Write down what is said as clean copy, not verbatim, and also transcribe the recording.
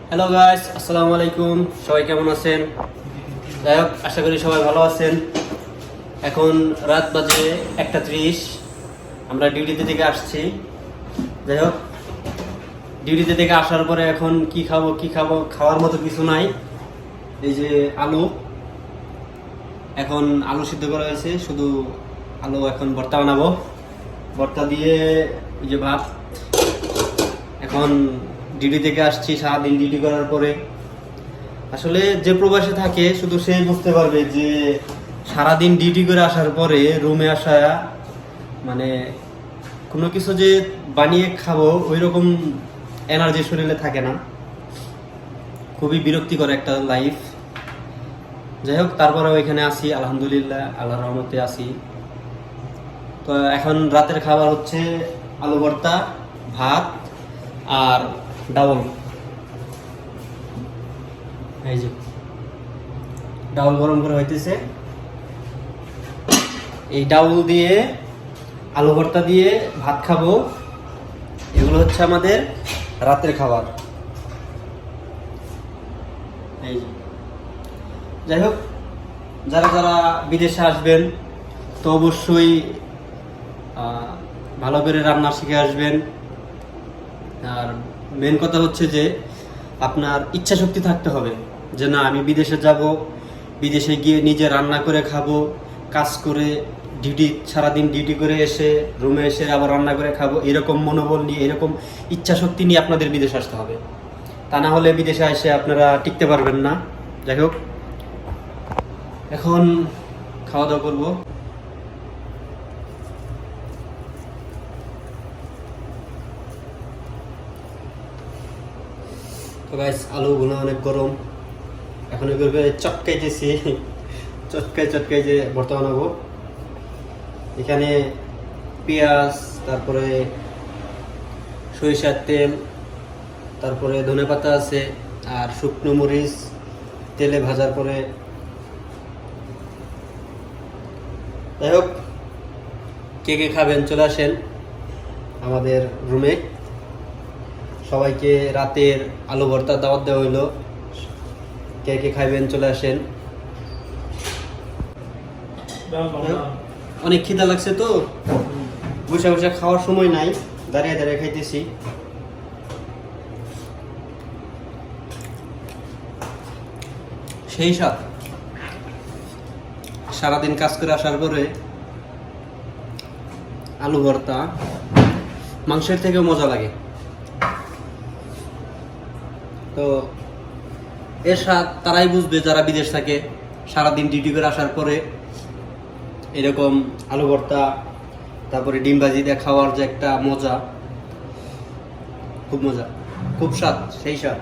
Hello guys, আসসালামু আলাইকুম। সবাই কেমন আছেন? যাই হোক, আশা করি সবাই ভালো আছেন। এখন রাত বাজে 1:30। আমরা ডিউটিতে থেকে আসছি। যাই হোক, ডিউটিতে থেকে আসার পরে এখন কি খাবো খাওয়ার মতো কিছু নাই। এই যে আলু, এখন আলু সিদ্ধ করা হয়েছে, শুধু আলু এখন ভর্তা বানাবো। ভর্তা দিয়ে এই যে ভাত। এখন ডিউটি থেকে আসছি, সারাদিন ডিউটি করার পরে আসলে যে প্রবাসে থাকে শুধু সে বুঝতে পারবে যে সারাদিন ডিউটি করে আসার পরে রুমে আসা মানে কোনো কিছু যে বানিয়ে খাবো ওই রকম এনার্জি শরীরে থাকে না। খুবই বিরক্তিকর একটা লাইফ। যাই হোক, তারপরেও এখানে আসি, আলহামদুলিল্লাহ, আল্লাহর রহমতে আসি। তো এখন রাতের খাবার হচ্ছে আলু ভর্তা, ভাত আর ডাউল। এই যে ডাউল গরম করে হইতেছে। এই ডাউল দিয়ে আলু ভর্তা দিয়ে ভাত খাবো। এগুলো হচ্ছে আমাদের রাতের খাবার। এই যে, যাই হোক, যারা যারা বিদেশে আসবেন তো অবশ্যই ভালো করে রান্না শিখে আসবেন। আর মেন কথা হচ্ছে যে আপনার ইচ্ছা শক্তি থাকতে হবে যে না, আমি বিদেশে যাব, বিদেশে গিয়ে নিজে রান্না করে খাবো, কাজ করে সারাদিন ডিউটি করে এসে রুমে এসে আবার রান্না করে খাবো, এরকম মনোবল নিয়ে, এরকম ইচ্ছা শক্তি নিয়ে আপনাদের বিদেশে আসতে হবে। তা না হলে বিদেশে এসে আপনারা টিকতে পারবেন না। যাই হোক, এখন খাওয়া দাওয়া করবো। তো গাইস, আলুগুলো অনেক গরম, এখন এগুলোকে চটকাইতেছি। চটকাই যে ভর্তা বানাবো। এখানে পেঁয়াজ, তারপরে সরিষার তেল, তারপরে ধনেপাতা আছে, আর শুকনো মরিচ তেলে ভাজার পরে। যাই হোক, কে কে খাবেন চলে আসেন আমাদের রুমে। সবাইকে রাতের আলু ভর্তা দাওয়াত দেওয়া হইলো, কে কে খাইবেন চলে আসেন। অনেক খিদা লাগছে তো বসে বসে খাওয়ার সময় নাই, দাঁড়িয়ে দাঁড়িয়ে খাইতেছি। সেই সাথ সারাদিন কাজ করে আসার পরে আলু ভর্তা মাংসের থেকেও মজা লাগে। তো এর স্বাদ তারাই বুঝবে যারা বিদেশ থাকে, সারাদিন ডিউটি করে আসার পরে এরকম আলু ভর্তা, তারপরে ডিম ভাজি দিয়ে খাওয়ার যে একটা মজা, খুব মজা, খুব স্বাদ, সেই স্বাদ।